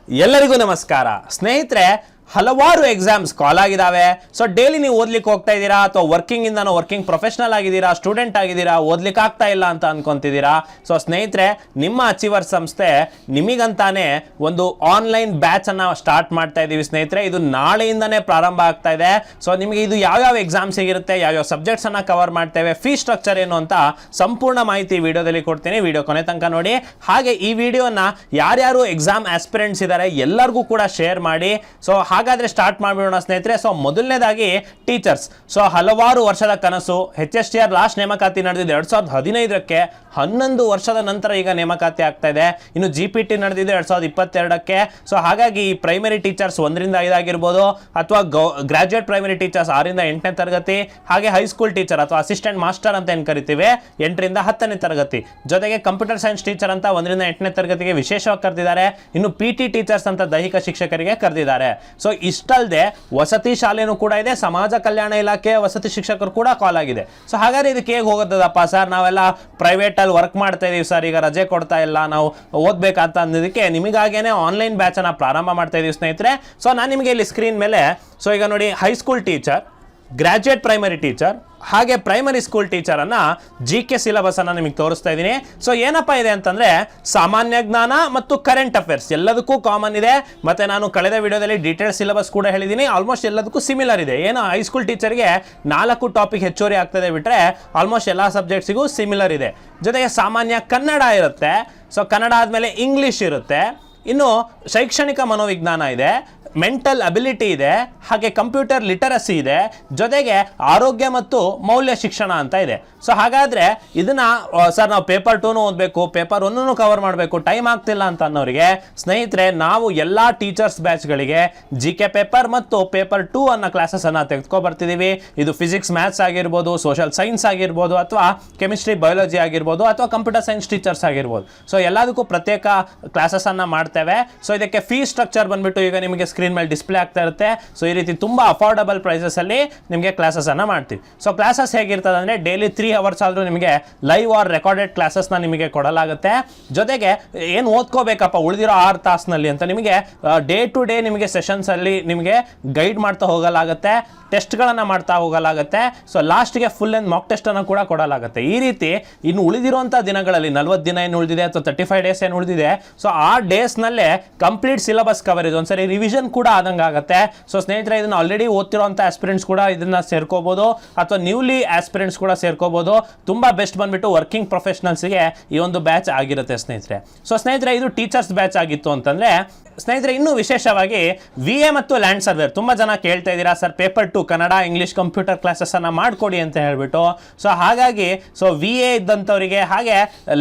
ಎಲ್ಲರಿಗೂ ನಮಸ್ಕಾರ ಸ್ನೇಹಿತರೆ. ಹಲವಾರು ಎಕ್ಸಾಮ್ಸ್ ಕಾಲ್ ಆಗಿದಾವೆ. ಸೊ ಡೈಲಿ ನೀವು ಓದ್ಲಿಕ್ಕೆ ಹೋಗ್ತಾ ಇದ್ದೀರಾ ಅಥವಾ ವರ್ಕಿಂಗ್ ಪ್ರೊಫೆಷನಲ್ ಆಗಿದ್ದೀರಾ, ಸ್ಟೂಡೆಂಟ್ ಆಗಿದ್ದೀರಾ, ಓದ್ಲಿಕ್ಕೆ ಆಗ್ತಾ ಇಲ್ಲ ಅಂತ ಅನ್ಕೊಂತಿದ್ದೀರಾ. ಸೊ ಸ್ನೇಹಿತರೆ, ನಿಮ್ಮ ಅಚೀವರ್ ಸಂಸ್ಥೆ ನಿಮಗಂತಾನೆ ಒಂದು ಆನ್ಲೈನ್ ಬ್ಯಾಚ್ ಅನ್ನ ಸ್ಟಾರ್ಟ್ ಮಾಡ್ತಾ ಇದೀವಿ ಸ್ನೇಹಿತರೆ. ಇದು ನಾಳೆಯಿಂದನೇ ಪ್ರಾರಂಭ ಆಗ್ತಾ ಇದೆ. ಸೊ ನಿಮಗೆ ಇದು ಯಾವ್ಯಾವ ಎಕ್ಸಾಮ್ಸ್ ಇರುತ್ತೆ, ಯಾವ್ಯಾವ ಸಬ್ಜೆಕ್ಟ್ಸ್ ಅನ್ನ ಕವರ್ ಮಾಡ್ತೇವೆ, ಫೀ ಸ್ಟ್ರಕ್ಚರ್ ಏನು ಅಂತ ಸಂಪೂರ್ಣ ಮಾಹಿತಿ ವಿಡಿಯೋದಲ್ಲಿ ಕೊಡ್ತೀನಿ. ವಿಡಿಯೋ ಕೊನೆ ತನಕ ನೋಡಿ. ಹಾಗೆ ಈ ವಿಡಿಯೋನ ಯಾರ್ಯಾರು ಎಕ್ಸಾಮ್ ಆಸ್ಪಿರೆಂಟ್ಸ್ ಇದ್ದಾರೆ ಎಲ್ಲರಿಗೂ ಕೂಡ ಶೇರ್ ಮಾಡಿ. ಸೊ ಹಾಗಾದ್ರೆ ಸ್ಟಾರ್ಟ್ ಮಾಡಿಬಿಡೋಣ ಸ್ನೇಹಿತರೆ. ಸೊ ಮೊದಲನೇದಾಗಿ ಟೀಚರ್ಸ್. ಸೊ ಹಲವಾರು ವರ್ಷದ ಕನಸು. HSTR ಲಾಸ್ಟ್ ನೇಮಕಾತಿ ನಡೆದಿದ್ದು 2015ಕ್ಕೆ, 11 ವರ್ಷದ ನಂತರ ಈಗ ನೇಮಕಾತಿ ಆಗ್ತಾ ಇದೆ. ಇನ್ನು GPT ನಡೆದಿದ್ದು 2022ಕ್ಕೆ. ಸೊ ಹಾಗಾಗಿ ಈ ಪ್ರೈಮರಿ ಟೀಚರ್ಸ್ 1ರಿಂದ 5 ಆಗಿರ್ಬೋದು, ಅಥವಾ ಗ್ರಾಜುಯೇಟ್ ಪ್ರೈಮರಿ ಟೀಚರ್ಸ್ 6ರಿಂದ 8ನೇ ತರಗತಿ, ಹಾಗೆ ಹೈಸ್ಕೂಲ್ ಟೀಚರ್ ಅಥವಾ ಅಸಿಸ್ಟೆಂಟ್ ಮಾಸ್ಟರ್ ಅಂತ ಏನು ಕರಿತೀವಿ 8ರಿಂದ 10ನೇ ತರಗತಿ, ಜೊತೆಗೆ ಕಂಪ್ಯೂಟರ್ ಸೈನ್ಸ್ ಟೀಚರ್ ಅಂತ 1ರಿಂದ 8ನೇ ತರಗತಿಗೆ ವಿಶೇಷವಾಗಿ ಕರೆದಿದ್ದಾರೆ. ಇನ್ನು PT ಟೀಚರ್ಸ್ ಅಂತ ದೈಹಿಕ ಶಿಕ್ಷಕರಿಗೆ ಕರೆದಿದ್ದಾರೆ. ಸೊ ಇಷ್ಟಲ್ಲದೆ ವಸತಿ ಶಾಲೆನೂ ಕೂಡ ಇದೆ, ಸಮಾಜ ಕಲ್ಯಾಣ ಇಲಾಖೆ ವಸತಿ ಶಿಕ್ಷಕರು ಕೂಡ ಕಾಲ್ ಆಗಿದೆ. ಸೊ ಹಾಗಾದ್ರೆ ಇದಕ್ಕೆ ಹೇಗೆ ಹೋಗೋದಪ್ಪ ಸರ್, ನಾವೆಲ್ಲ ಪ್ರೈವೇಟ್ ಅಲ್ಲಿ ವರ್ಕ್ ಮಾಡ್ತಾ ಇದೀವಿ ಸರ್, ಈಗ ರಜೆ ಕೊಡ್ತಾ ಇಲ್ಲ, ನಾವು ಓದ್ಬೇಕಂತ ಅನ್ನೋದಕ್ಕೆ ನಿಮಗಾಗೇನೆ ಆನ್ಲೈನ್ ಬ್ಯಾಚ್ ಅನ್ನ ಪ್ರಾರಂಭ ಮಾಡ್ತಾ ಇದೀವಿ ಸ್ನೇಹಿತರೆ. ಸೊ ನಾನು ನಿಮಗೆ ಇಲ್ಲಿ ಸ್ಕ್ರೀನ್ ಮೇಲೆ ಸೊ ಈಗ ನೋಡಿ, high school teacher, graduate primary teacher, ಹಾಗೆ ಪ್ರೈಮರಿ ಸ್ಕೂಲ್ ಟೀಚರ್ ಅನ್ನ GK ಸಿಲೆಬಸ್ ಅನ್ನ ನಿಮಗೆ ತೋರಿಸ್ತಾ ಇದ್ದೀನಿ. ಸೊ ಏನಪ್ಪಾ ಇದೆ ಅಂತಂದ್ರೆ, ಸಾಮಾನ್ಯ ಜ್ಞಾನ ಮತ್ತು ಕರೆಂಟ್ ಅಫೇರ್ಸ್ ಎಲ್ಲದಕ್ಕೂ ಕಾಮನ್ ಇದೆ. ಮತ್ತೆ ನಾನು ಕಳೆದ ವಿಡಿಯೋದಲ್ಲಿ ಡೀಟೇಲ್ ಸಿಲೆಬಸ್ ಕೂಡ ಹೇಳಿದ್ದೀನಿ. ಆಲ್ಮೋಸ್ಟ್ ಎಲ್ಲದಕ್ಕೂ ಸಿಮಿಲರ್ ಇದೆ. ಏನು ಹೈಸ್ಕೂಲ್ ಟೀಚರ್ಗೆ 4 ಟಾಪಿಕ್ ಹೆಚ್ಚುವರಿ ಆಗ್ತದೆ ಬಿಟ್ರೆ ಆಲ್ಮೋಸ್ಟ್ ಎಲ್ಲ ಸಬ್ಜೆಕ್ಟ್ಸಿಗೂ ಸಿಮಿಲರ್ ಇದೆ. ಜೊತೆಗೆ ಸಾಮಾನ್ಯ ಕನ್ನಡ ಇರುತ್ತೆ. ಸೊ ಕನ್ನಡ ಆದಮೇಲೆ ಇಂಗ್ಲಿಷ್ ಇರುತ್ತೆ. ಇನ್ನು ಶೈಕ್ಷಣಿಕ ಮನೋವಿಜ್ಞಾನ ಇದೆ, ಮೆಂಟಲ್ ಅಬಿಲಿಟಿ ಇದೆ, ಹಾಗೆ ಕಂಪ್ಯೂಟರ್ ಲಿಟರಸಿ ಇದೆ, ಜೊತೆಗೆ ಆರೋಗ್ಯ ಮತ್ತು ಮೌಲ್ಯ ಶಿಕ್ಷಣ ಅಂತ ಇದೆ. ಸೊ ಹಾಗಾದ್ರೆ ಇದನ್ನ ಸರ್ ನಾವು ಪೇಪರ್ 2 ಓದಬೇಕು, ಪೇಪರ್ 1 ಕವರ್ ಮಾಡಬೇಕು, ಟೈಮ್ ಆಗ್ತಿಲ್ಲ ಅಂತ ಅನ್ನೋರಿಗೆ ಸ್ನೇಹಿತರೆ, ನಾವು ಎಲ್ಲ ಟೀಚರ್ಸ್ ಬ್ಯಾಚ್ಗಳಿಗೆ GK ಪೇಪರ್ ಮತ್ತು ಪೇಪರ್ 2 ಅನ್ನೋ ಕ್ಲಾಸಸ್ ಅನ್ನ ತೆಗೆದುಕೊ ಬರ್ತಿದ್ದೀವಿ. ಇದು ಫಿಸಿಕ್ಸ್ ಮ್ಯಾಥ್ಸ್ ಆಗಿರ್ಬೋದು, ಸೋಷಿಯಲ್ ಸೈನ್ಸ್ ಆಗಿರ್ಬೋದು, ಅಥವಾ ಕೆಮಿಸ್ಟ್ರಿ ಬಯಾಲಜಿ ಆಗಿರ್ಬೋದು, ಅಥವಾ ಕಂಪ್ಯೂಟರ್ ಸೈನ್ಸ್ ಟೀಚರ್ಸ್ ಆಗಿರ್ಬೋದು. ಸೊ ಎಲ್ಲದಕ್ಕೂ ಪ್ರತ್ಯೇಕ ಕ್ಲಾಸಸ್ ಅನ್ನ ಮಾಡ್ತೇವೆ. ಸೊ ಇದಕ್ಕೆ ಫೀ ಸ್ಟ್ರಕ್ಚರ್ ಬಂದ್ಬಿಟ್ಟು ಈಗ ನಿಮಗೆ ಸ್ಕ್ರೀನ್ ಮೇಲೆ ಡಿಸ್ಪ್ಲೇ ಆಗ್ತಾ ಇರುತ್ತೆ. ಸೊ ಈ ರೀತಿ ತುಂಬಾ ಅಫೋರ್ಡಬಲ್ ಪ್ರೈಸಸ್ ಅಲ್ಲಿ ನಿಮಗೆ ಕ್ಲಾಸಸ್ ಅನ್ನ ಮಾಡ್ತೀವಿ. ಸೊ ಕ್ಲಾಸಸ್ ಹೇಗಿರ್ತದೆ ಅಂದ್ರೆ, ಡೈಲಿ 3 ಅವರ್ಸ್ ಆದ್ರೂ ನಿಮಗೆ ಲೈವ್ ಆರ್ ರೆಕಾರ್ಡೆಡ್ ಕ್ಲಾಸಸ್ ನ ನಿಮಗೆ ಕೊಡಲಾಗುತ್ತೆ. ಜೊತೆಗೆ ಏನು ಓದ್ಕೋಬೇಕಪ್ಪ ಉಳಿದಿರೋ 6 ತಾಸಿನಲ್ಲಿ ಅಂತ ನಿಮಗೆ ಡೇ ಟು ಡೇ ನಿಮಗೆ ಸೆಷನ್ಸ್ ಅಲ್ಲಿ ನಿಮಗೆ ಗೈಡ್ ಮಾಡ್ತಾ ಹೋಗಲಾಗುತ್ತೆ, ಟೆಸ್ಟ್ಗಳನ್ನು ಮಾಡ್ತಾ ಹೋಗಲಾಗುತ್ತೆ. ಸೊ ಲಾಸ್ಟ್ಗೆ ಫುಲ್ ಅಂಡ್ ಮಾಕ್ ಟೆಸ್ಟ್ ಅನ್ನು ಕೂಡ ಕೊಡಲಾಗುತ್ತೆ. ಈ ರೀತಿ ಇನ್ನು ಉಳಿದಿರುವಂಥ ದಿನಗಳಲ್ಲಿ 40 ದಿನ ಏನು ಉಳಿದಿದೆ ಅಥವಾ 35 ಡೇಸ್ ಏನು ಉಳಿದಿದೆ, ಸೊ ಆ ಡೇಸ್ನಲ್ಲೇ ಕಂಪ್ಲೀಟ್ ಸಿಲೆಬಸ್ ಕವರೇಜ್, ಒಂದ್ಸರಿ ರಿವಿಷನ್ ಕೂಡ ಆದಂಗೆ ಆಗುತ್ತೆ. ಸೊ ಸ್ನೇಹಿತರೆ, ಇದನ್ನು ಆಲ್ರೆಡಿ ಓದ್ತಿರೋಂಥ ಆಸ್ಪಿರೆಂಟ್ಸ್ ಕೂಡ ಇದನ್ನ ಸೇರ್ಕೋಬಹುದು, ಅಥವಾ ನ್ಯೂಲಿ ಆಸ್ಪಿರೆಂಟ್ಸ್ ಕೂಡ ಸೇರ್ಕೋಬಹುದು. ತುಂಬಾ ಬೆಸ್ಟ್ ಬಂದ್ಬಿಟ್ಟು ವರ್ಕಿಂಗ್ ಪ್ರೊಫೆಷನಲ್ಸ್ಗೆ ಈ ಒಂದು ಬ್ಯಾಚ್ ಆಗಿರುತ್ತೆ ಸ್ನೇಹಿತರೆ. ಸೊ ಸ್ನೇಹಿತರೆ, ಇದು ಟೀಚರ್ಸ್ ಬ್ಯಾಚ್ ಆಗಿತ್ತು ಅಂತಂದ್ರೆ ಸ್ನೇಹಿತರೆ, ಇನ್ನೂ ವಿಶೇಷವಾಗಿ VA ಮತ್ತು ಲ್ಯಾಂಡ್ ಸರ್ವೇರ್ ತುಂಬಾ ಜನ ಕೇಳ್ತಾ ಇದ್ದೀರಾ, sir paper 2 Kannada English computer classes ಅನ್ನ ಮಾಡಿಕೊಡಿ ಅಂತ ಹೇಳ್ಬಿಟ್ಟು. ಸೊ ಹಾಗಾಗಿ VA ಇದ್ದಂಥವರಿಗೆ ಹಾಗೆ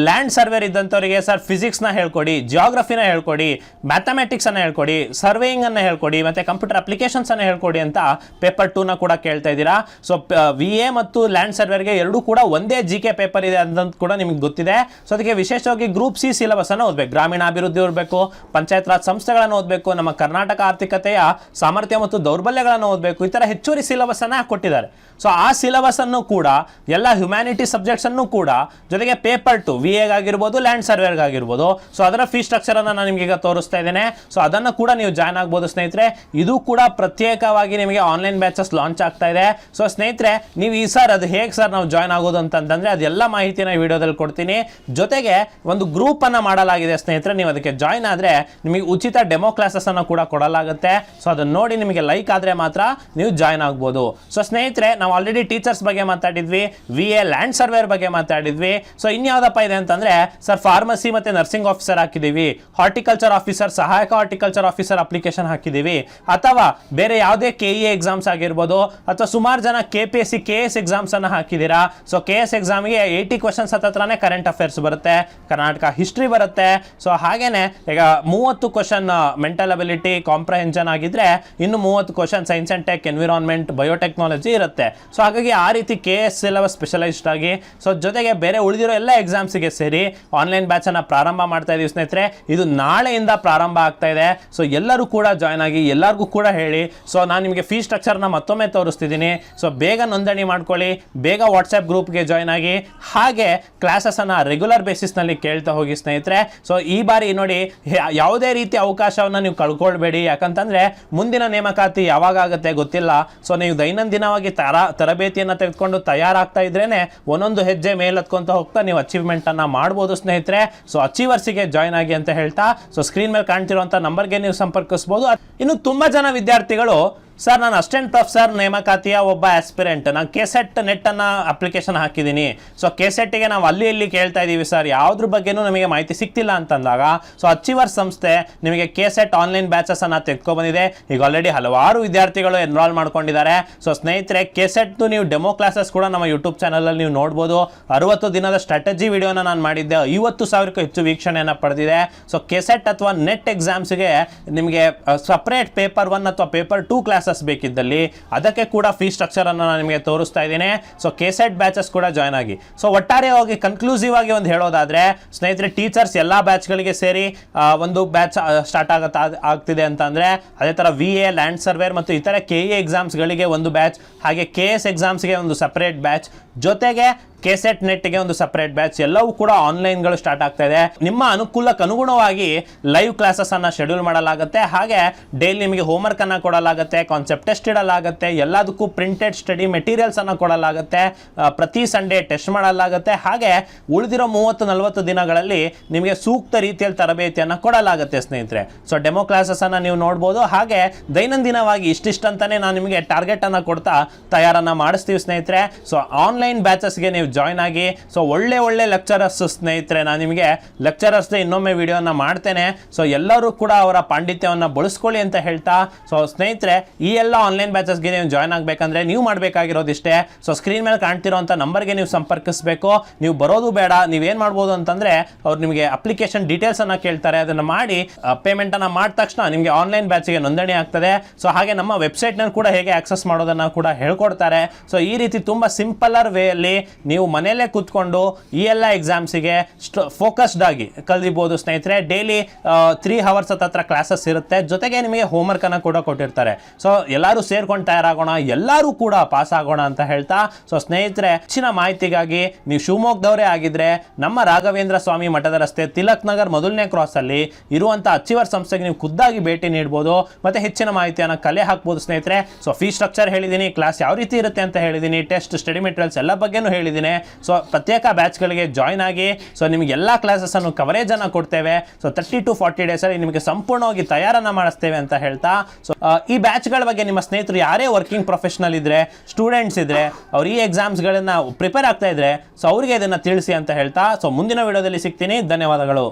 ಲ್ಯಾಂಡ್ ಸರ್ವೇರ್ ಇದ್ದಂಥವರಿಗೆ ಸರ್ ಫಿಸಿಕ್ಸ್ನ ಹೇಳ್ಕೊಡಿ, ಜಿಯೋಗ್ರಫಿನ ಹೇಳ್ಕೊಡಿ, ಮ್ಯಾಥಮೆಟಿಕ್ಸ್ ಅನ್ನ ಹೇಳ್ಕೊಡಿ, ಸರ್ವೇಯಿಂಗ್ ಅನ್ನ ಹೇಳ್ಕೊಡಿ, ಮತ್ತೆ ಕಂಪ್ಯೂಟರ್ ಅಪ್ಲಿಕೇಶನ್ಸ್ ಅನ್ನ ಹೇಳ್ಕೊಡಿ ಅಂತ ಪೇಪರ್ 2ನ ಕೂಡ ಕೇಳ್ತಾ ಇದ್ದೀರಾ. ಸೊ VA ಮತ್ತು ಲ್ಯಾಂಡ್ ಸರ್ವೇರ್ಗೆ ಎರಡೂ ಕೂಡ ಒಂದೇ GK ಪೇಪರ್ ಇದೆ ಅಂತ ಕೂಡ ನಿಮ್ಗೆ ಗೊತ್ತಿದೆ. ಸೊ ಅದಕ್ಕೆ ವಿಶೇಷವಾಗಿ ಗ್ರೂಪ್ C ಸಿಲೆಬಸ್ ಅನ್ನ ಓದಬೇಕು, ಗ್ರಾಮೀಣಾಭಿವೃದ್ಧಿ ಓದಬೇಕು, ಪಂಚಾಯತ್ ರಾಜ್ ಸಂಸ್ಥೆಗಳನ್ನು ಓದಬೇಕು, ನಮ್ಮ ಕರ್ನಾಟಕ ಆರ್ಥಿಕತೆಯ ಸಾಮರ್ಥ್ಯ ಮತ್ತು ದೌರ್ಬಲ್ಯಗಳನ್ನು ಓದಬೇಕು. ಈ ತರ ಹೆಚ್ಚುವರಿ ಸಿಲೆಬಸ್ ಅನ್ನ ಕೊಟ್ಟಿದ್ದಾರೆ. ಸೊ ಆ ಸಿಲೆಬಸ್ ಅನ್ನು ಕೂಡ ಎಲ್ಲ ಹ್ಯುಮ್ಯಾನಿಟಿ ಸಬ್ಜೆಕ್ಟ್ಸ್ ಅನ್ನು ಕೂಡ, ಜೊತೆಗೆ ಪೇಪರ್ 2 VA ಆಗಿರ್ಬೋದು, ಲ್ಯಾಂಡ್ ಸರ್ವೇರ್ ಆಗಿರ್ಬೋದು, ಸೊ ಅದರ ಫೀ ಸ್ಟ್ರಕ್ಚರ್ ಅನ್ನ ನಾನು ನಿಮಗೆ ಈಗ ತೋರಿಸ್ತಾ ಇದ್ದೇನೆ. ಸೊ ಅದನ್ನು ಕೂಡ ನೀವು ಜಾಯ್ನ್ ಆಗ್ಬೋದು ಸ್ನೇಹಿತರೆ. ಇದು ಕೂಡ ಪ್ರತ್ಯೇಕವಾಗಿ ನಿಮಗೆ ಆನ್ಲೈನ್ ಬ್ಯಾಚಸ್ ಲಾಂಚ್ ಆಗ್ತಾ ಇದೆ. ಸೊ ಸ್ನೇಹಿತರೆ, ನೀವು ಈ ಸರ್ ಅದು ಹೇಗೆ ಸರ್ ನಾವು ಜಾಯ್ನ್ ಆಗೋದು ಅಂತಂದ್ರೆ ಅದೆಲ್ಲ ಮಾಹಿತಿನ ಈ ವಿಡಿಯೋದಲ್ಲಿ ಕೊಡ್ತೀನಿ. ಜೊತೆಗೆ ಒಂದು ಗ್ರೂಪ್ ಅನ್ನ ಮಾಡಲಾಗಿದೆ ಸ್ನೇಹಿತರೆ. ನೀವು ಅದಕ್ಕೆ ಜಾಯ್ನ್ ಆದ್ರೆ ನಿಮಗೆ ಉಚಿತ ಡೆಮೋ ಕ್ಲಾಸಸ್ ಅನ್ನು ಕೂಡ ಕೊಡಲಾಗುತ್ತೆ. ಸೊ ಅದನ್ನ ನೋಡಿ ನಿಮಗೆ ಲೈಕ್ ಆದ್ರೆ ಮಾತ್ರ ನೀವು ಜಾಯ್ನ್ ಆಗ್ಬೋದು. ಸೊ ಸ್ನೇಹಿತರೆ, ನಾವು ಆಲ್ರೆಡಿ ಟೀಚರ್ಸ್ ಬಗ್ಗೆ ಮಾತಾಡಿದ್ವಿ, VA ಲ್ಯಾಂಡ್ ಸರ್ವೇರ್ ಬಗ್ಗೆ ಮಾತಾಡಿದ್ವಿ. ಸೊ ಇನ್ಯಾವುದಪ್ಪ ಇದೆ ಅಂತಂದ್ರೆ, ಸರ್ ಫಾರ್ಮಸಿ ಮತ್ತೆ ನರ್ಸಿಂಗ್ ಆಫೀಸರ್ ಹಾಕಿದೀವಿ, ಹಾರ್ಟಿಕಲ್ಚರ್ ಆಫೀಸರ್, ಸಹಾಯಕ ಹಾರ್ಟಿಕಲ್ಚರ್ ಆಫೀಸರ್ ಅಪ್ಲಿಕೇಶನ್ ಹಾಕಿದೀವಿ, ಅಥವಾ ಬೇರೆ ಯಾವುದೇ KE ಎಕ್ಸಾಮ್ಸ್ ಆಗಿರ್ಬೋದು, ಅಥವಾ ಸುಮಾರು ಜನ KPSC KS ಎಕ್ಸಾಮ್ಸ್ ಅನ್ನ ಹಾಕಿದೀರಾ. ಸೊ KS ಎಕ್ಸಾಮ್ಗೆ 80 ಕ್ವಶನ್ಸ್ ಹತ್ರನೇ ಕರೆಂಟ್ ಅಫೇರ್ಸ್ ಬರುತ್ತೆ, ಕರ್ನಾಟಕ ಹಿಸ್ಟ್ರಿ ಬರುತ್ತೆ. ಸೊ ಹಾಗೇನೆ ಈಗ 30 ಕ್ವಶನ್ ಮೆಂಟಲ್ ಅಬಿಲಿಟಿ ಕಾಂಪ್ರಹೆನ್ಷನ್ ಆಗಿದ್ರೆ ಇನ್ನು 30 question science and tech, environment, biotechnology ಇರುತ್ತೆ. ಸೊ ಹಾಗಾಗಿ ಆ ರೀತಿ KS ಸಿಲೆಬಸ್ ಸ್ಪೆಷಲೈಸ್ಡ್ ಆಗಿ, ಸೊ ಜೊತೆಗೆ ಬೇರೆ ಉಳಿದಿರೋ ಎಲ್ಲ ಎಕ್ಸಾಮ್ಸ್ಗೆ ಸೇರಿ ಆನ್ಲೈನ್ ಬ್ಯಾಚ್ ಅನ್ನ ಪ್ರಾರಂಭ ಮಾಡ್ತಾ ಇದೀವಿ ಸ್ನೇಹಿತರೆ. ಇದು ನಾಳೆಯಿಂದ ಪ್ರಾರಂಭ ಆಗ್ತಾ ಇದೆ. ಸೊ ಎಲ್ಲರೂ ಕೂಡ ಜಾಯ್ನ್ ಆಗಿ, ಎಲ್ಲರಿಗೂ ಕೂಡ ಹೇಳಿ. ಸೊ ನಾನು ನಿಮಗೆ ಫೀ ಸ್ಟ್ರಕ್ಚರ್ನ ಮತ್ತೊಮ್ಮೆ ತೋರಿಸ್ತಿದ್ದೀನಿ. ಸೊ ಬೇಗ ನೋಂದಣಿ ಮಾಡ್ಕೊಳ್ಳಿ, ಬೇಗ ವಾಟ್ಸ್ಆ್ಯಪ್ ಗ್ರೂಪ್ಗೆ ಜಾಯ್ನ್ ಆಗಿ, ಹಾಗೆ ಕ್ಲಾಸಸ್ ಅನ್ನ ರೆಗ್ಯುಲರ್ ಬೇಸಿಸ್ ನಲ್ಲಿ ಕೇಳ್ತಾ ಹೋಗಿ ಸ್ನೇಹಿತರೆ. ಸೊ ಈ ಬಾರಿ ನೋಡಿ, ಯಾವುದೇ ರೀತಿ ಅವಕಾಶವನ್ನು ನೀವು ಕಳ್ಕೊಳ್ಬೇಡಿ. ಯಾಕಂತಂದ್ರೆ ಮುಂದಿನ ನೇಮಕಾತಿ ಯಾವಾಗ ಆಗುತ್ತೆ ಗೊತ್ತಿಲ್ಲ. ಸೊ ನೀವು ದೈನಂದಿನವಾಗಿ ತರಬೇತಿಯನ್ನು ತೆಗೆದುಕೊಂಡು ತಯಾರಾಗ್ತಾ ಇದ್ರೇನೆ ಒಂದೊಂದು ಹೆಜ್ಜೆ ಮೇಲತ್ಕೊಂತ ಹೋಗ್ತಾ ನೀವು ಅಚೀವ್ಮೆಂಟ್ ಅನ್ನ ಮಾಡ್ಬೋದು ಸ್ನೇಹಿತರೆ. ಸೊ ಅಚೀವರ್ಸಿಗೆ ಜಾಯ್ನ್ ಆಗಿ ಅಂತ ಹೇಳ್ತಾ, ಸೊ ಸ್ಕ್ರೀನ್ ಮೇಲೆ ಕಾಣ್ತಿರುವಂತ ನಂಬರ್ಗೆ ನೀವು ಸಂಪರ್ಕಿಸಬಹುದು. ಇನ್ನು ತುಂಬಾ ಜನ ವಿದ್ಯಾರ್ಥಿಗಳು, ಸರ್ ನಾನು ಅಸಿಸ್ಟೆಂಟ್ ಪ್ರೊಫೆಸರ್ ನೇಮಕಾತಿಯ ಒಬ್ಬ ಆಸ್ಪಿರೆಂಟ್, ನಾನು ಕೆಸೆಟ್ ನೆಟ್ ಅನ್ನ ಅಪ್ಲಿಕೇಶನ್ ಹಾಕಿದ್ದೀನಿ. ಸೊ ಕೆಸೆಟ್ಗೆ ನಾವು ಅಲ್ಲಿ ಇಲ್ಲಿ ಕೇಳ್ತಾ ಇದ್ದೀವಿ ಸರ್, ಯಾವುದ್ರ ಬಗ್ಗೆನೂ ನಮಗೆ ಮಾಹಿತಿ ಸಿಗ್ತಿಲ್ಲ ಅಂತಂದಾಗ, ಸೊ ಅಚೀವರ್ ಸಂಸ್ಥೆ ನಿಮಗೆ ಕೆಸೆಟ್ ಆನ್ಲೈನ್ ಬ್ಯಾಚಸ್ ಅನ್ನ ತೆಗೆದುಕೊಂಡ್ಬಂದಿದೆ. ಈಗ ಆಲ್ರೆಡಿ ಹಲವಾರು ವಿದ್ಯಾರ್ಥಿಗಳು ಎನ್ರಾಲ್ ಮಾಡ್ಕೊಂಡಿದ್ದಾರೆ. ಸೊ ಸ್ನೇಹಿತರೆ, ಕೆಸೆಟ್ ನೀವು ಡೆಮೋ ಕ್ಲಾಸಸ್ ಕೂಡ ನಮ್ಮ ಯೂಟ್ಯೂಬ್ ಚಾನಲ್ ಅಲ್ಲಿ ನೀವು ನೋಡ್ಬೋದು. 60 ದಿನದ ಸ್ಟ್ರಾಟಜಿ ವಿಡಿಯೋನ ನಾನು ಮಾಡಿದ್ದೆ, 50,000ಕ್ಕೂ ಹೆಚ್ಚು ವೀಕ್ಷಣೆಯನ್ನು ಪಡೆದಿದೆ. ಸೊ ಕೆಸೆಟ್ ಅಥವಾ ನೆಟ್ ಎಕ್ಸಾಮ್ಸ್ಗೆ ನಿಮಗೆ ಸಪರೇಟ್ ಪೇಪರ್ 1 ಅಥವಾ ಪೇಪರ್ 2 ಕ್ಲಾಸ್ ಬೇಕಿದ್ದಲ್ಲಿ ಅದಕ್ಕೆ ಕೂಡ ಫೀ ಸ್ಟ್ರಕ್ಚರ್ ಅನ್ನು ನಾನು ನಿಮಗೆ ತೋರಿಸ್ತಾ ಇದ್ದೀನಿ. ಸೊ ಕೆಸೆಟ್ ಬ್ಯಾಚಸ್ ಕೂಡ ಜಾಯ್ನ್ ಆಗಿ. ಸೊ ಒಟ್ಟಾರೆಯಾಗಿ ಕನ್ಕ್ಲೂಸಿವ್ ಆಗಿ ಒಂದು ಹೇಳೋದಾದ್ರೆ ಸ್ನೇಹಿತರೆ, ಟೀಚರ್ಸ್ ಎಲ್ಲಾ ಬ್ಯಾಚ್ಗಳಿಗೆ ಸೇರಿ ಒಂದು ಬ್ಯಾಚ್ ಸ್ಟಾರ್ಟ್ ಆಗ್ತಿದೆ ಅಂತ ಅಂದ್ರೆ, ಅದೇ ತರ VA ಲ್ಯಾಂಡ್ ಸರ್ವೇರ್ ಮತ್ತು ಇತರ KE ಎಕ್ಸಾಮ್ಸ್ಗಳಿಗೆ ಒಂದು ಬ್ಯಾಚ್, ಹಾಗೆ KS ಎಕ್ಸಾಮ್ಸ್ಗೆ ಒಂದು ಸಪರೇಟ್ ಬ್ಯಾಚ್, ಜೊತೆಗೆ ಕೆಸೆಟ್ ನೆಟ್ಗೆ ಒಂದು ಸಪರೇಟ್ ಬ್ಯಾಚ್, ಎಲ್ಲವೂ ಕೂಡ ಆನ್ಲೈನ್ಗಳು ಸ್ಟಾರ್ಟ್ ಆಗ್ತಾ ಇದೆ. ನಿಮ್ಮ ಅನುಕೂಲಕ್ಕೆ ಅನುಗುಣವಾಗಿ ಲೈವ್ ಕ್ಲಾಸಸ್ ಅನ್ನ ಶೆಡ್ಯೂಲ್ ಮಾಡಲಾಗುತ್ತೆ. ಹಾಗೆ ಡೈಲಿ ನಿಮಗೆ ಹೋಮ್ವರ್ಕ್ ಅನ್ನ ಕೊಡಲಾಗುತ್ತೆ, ಕಾನ್ಸೆಪ್ಟ್ ಟೆಸ್ಟ್ ಇಡಲಾಗುತ್ತೆ, ಎಲ್ಲದಕ್ಕೂ ಪ್ರಿಂಟೆಡ್ ಸ್ಟಡಿ ಮೆಟೀರಿಯಲ್ಸ್ ಅನ್ನ ಕೊಡಲಾಗುತ್ತೆ, ಪ್ರತಿ ಸಂಡೇ ಟೆಸ್ಟ್ ಮಾಡಲಾಗುತ್ತೆ. ಹಾಗೆ ಉಳಿದಿರೋ 30-40 ದಿನಗಳಲ್ಲಿ ನಿಮಗೆ ಸೂಕ್ತ ರೀತಿಯಲ್ಲಿ ತರಬೇತಿಯನ್ನು ಕೊಡಲಾಗುತ್ತೆ ಸ್ನೇಹಿತರೆ. ಸೊ ಡೆಮೋ ಕ್ಲಾಸಸ್ ಅನ್ನ ನೀವು ನೋಡ್ಬೋದು. ಹಾಗೆ ದೈನಂದಿನವಾಗಿ ಇಷ್ಟಿಷ್ಟಂತಾನೆ ನಾನು ನಿಮಗೆ ಟಾರ್ಗೆಟ್ ಅನ್ನ ಕೊಡ್ತಾ ತಯಾರನ್ನ ಮಾಡಿಸ್ತೀವಿ ಸ್ನೇಹಿತರೆ. ಸೊ ಆನ್ಲೈನ್ ಬ್ಯಾಚಸ್ಗೆ ನೀವು ಜಾಯ್ನ್ ಆಗಿ. ಸೊ ಒಳ್ಳೆ ಲೆಕ್ಚರರ್ಸ್ ಸ್ನೇಹಿತರೆ, ನಾನು ನಿಮಗೆ ಲೆಕ್ಚರರ್ಸ್ ಇನ್ನೊಮ್ಮೆ ವಿಡಿಯೋನ ಮಾಡ್ತೇನೆ. ಸೊ ಎಲ್ಲರೂ ಕೂಡ ಅವರ ಪಾಂಡಿತ್ಯವನ್ನು ಬಳಸ್ಕೊಳ್ಳಿ ಅಂತ ಹೇಳ್ತಾ, ಸೊ ಸ್ನೇಹಿತರೆ, ಈ ಎಲ್ಲ ಆನ್ಲೈನ್ ಬ್ಯಾಚಸ್ಗೆ ನೀವು ಜಾಯ್ನ್ ಆಗಬೇಕಂದ್ರೆ ನೀವು ಮಾಡಬೇಕಾಗಿರೋದಿಷ್ಟೇ. ಸೊ ಸ್ಕ್ರೀನ್ ಮೇಲೆ ಕಾಣ್ತಿರೋಂಥ ನಂಬರ್ಗೆ ನೀವು ಸಂಪರ್ಕಿಸಬೇಕು. ನೀವು ಬರೋದು ಬೇಡ. ನೀವೇನು ಮಾಡ್ಬೋದು ಅಂತಂದ್ರೆ, ಅವ್ರು ನಿಮಗೆ ಅಪ್ಲಿಕೇಶನ್ ಡೀಟೇಲ್ಸ್ ಅನ್ನ ಕೇಳ್ತಾರೆ, ಅದನ್ನು ಮಾಡಿ ಪೇಮೆಂಟ್ ಅನ್ನ ಮಾಡಿದ ತಕ್ಷಣ ನಿಮಗೆ ಆನ್ಲೈನ್ ಬ್ಯಾಚ್ಗೆ ನೋಂದಣಿ ಆಗ್ತದೆ. ಸೊ ಹಾಗೆ ನಮ್ಮ ವೆಬ್ಸೈಟ್ ನಲ್ಲಿ ಕೂಡ ಹೇಗೆ ಆಕ್ಸೆಸ್ ಮಾಡೋದನ್ನ ಕೂಡ ಹೇಳ್ಕೊಡ್ತಾರೆ. ಸೊ ಈ ರೀತಿ ತುಂಬಾ ಸಿಂಪಲರ್ ವೇ ಅಲ್ಲಿ ನೀವು ಮನೆಯಲ್ಲೇ ಕೂತ್ಕೊಂಡು ಈ ಎಲ್ಲ ಎಕ್ಸಾಮ್ಸಿಗೆ ಫೋಕಸ್ಡ್ ಆಗಿ ಕಲಿಬಹುದು ಸ್ನೇಹಿತರೆ. ಡೈಲಿ 3 ಅವರ್ಸ್ ಹತ್ರ ಕ್ಲಾಸಸ್ ಇರುತ್ತೆ, ಜೊತೆಗೆ ನಿಮಗೆ ಹೋಮ್ವರ್ಕ್ ಅನ್ನ ಕೂಡ ಕೊಟ್ಟಿರ್ತಾರೆ. ಸೊ ಎಲ್ಲರೂ ಸೇರ್ಕೊಂಡು ತಯಾರಾಗೋಣ, ಎಲ್ಲರೂ ಕೂಡ ಪಾಸ್ ಆಗೋಣ ಅಂತ ಹೇಳ್ತಾ, ಸೊ ಸ್ನೇಹಿತರೆ, ಹೆಚ್ಚಿನ ಮಾಹಿತಿಗಾಗಿ ನೀವು ಶಿವಮೊಗ್ಗದವರೇ ಆಗಿದ್ರೆ ನಮ್ಮ ರಾಘವೇಂದ್ರ ಸ್ವಾಮಿ ಮಠದ ರಸ್ತೆ ತಿಲಕ್ ನಗರ್ ಮೊದಲನೇ ಕ್ರಾಸ್ ಅಲ್ಲಿ ಇರುವಂತಹ ಅಚೀವರ್ ಸಂಸ್ಥೆಗೆ ನೀವು ಖುದ್ದಾಗಿ ಭೇಟಿ ನೀಡಬಹುದು. ಮತ್ತೆ ಹೆಚ್ಚಿನ ಮಾಹಿತಿಯನ್ನು ಕಲೆ ಹಾಕಬಹುದು ಸ್ನೇಹಿತರೆ. ಸೊ ಫೀ ಸ್ಟ್ರಕ್ಚರ್ ಹೇಳಿದ್ದೀನಿ, ಕ್ಲಾಸ್ ಯಾವ ರೀತಿ ಇರುತ್ತೆ ಅಂತ ಹೇಳಿದ್ದೀನಿ, ಟೆಸ್ಟ್ ಸ್ಟಡಿ ಮೆಟೀರಿಯಲ್ಸ್ ಎಲ್ಲ ಬಗ್ಗೆನೂ ಹೇಳಿದ್ದೀನಿ. ಸೊ ಪ್ರತ್ಯೇಕ ಬ್ಯಾಚ್ಗಳಿಗೆ ಜಾಯ್ನ್ ಆಗಿ. ಸೊ ನಿಮಗೆ ಎಲ್ಲ ಕ್ಲಾಸಸ್ ಅನ್ನು ಕವರೇಜ್ ಅನ್ನು ಕೊಡ್ತೇವೆ. ಸೊ 30 to 40 ಡೇಸ್ ಅಲ್ಲಿ ನಿಮಗೆ ಸಂಪೂರ್ಣವಾಗಿ ತಯಾರನ್ನ ಮಾಡಿಸ್ತೇವೆ ಅಂತ ಹೇಳ್ತಾ, ಸೊ ಈ ಬ್ಯಾಚ್ಗಳ ಬಗ್ಗೆ ನಿಮ್ಮ ಸ್ನೇಹಿತರು ಯಾರೇ ವರ್ಕಿಂಗ್ ಪ್ರೊಫೆಷನಲ್ ಇದ್ರೆ, ಸ್ಟೂಡೆಂಟ್ಸ್ ಇದ್ರೆ, ಅವ್ರು ಈ ಎಕ್ಸಾಮ್ಸ್ಗಳನ್ನ ಪ್ರಿಪೇರ್ ಆಗ್ತಾ ಇದ್ರೆ, ಸೊ ಅವರಿಗೆ ಇದನ್ನ ತಿಳಿಸಿ ಅಂತ ಹೇಳ್ತಾ, ಸೊ ಮುಂದಿನ ವಿಡಿಯೋದಲ್ಲಿ ಸಿಗ್ತೀನಿ. ಧನ್ಯವಾದಗಳು.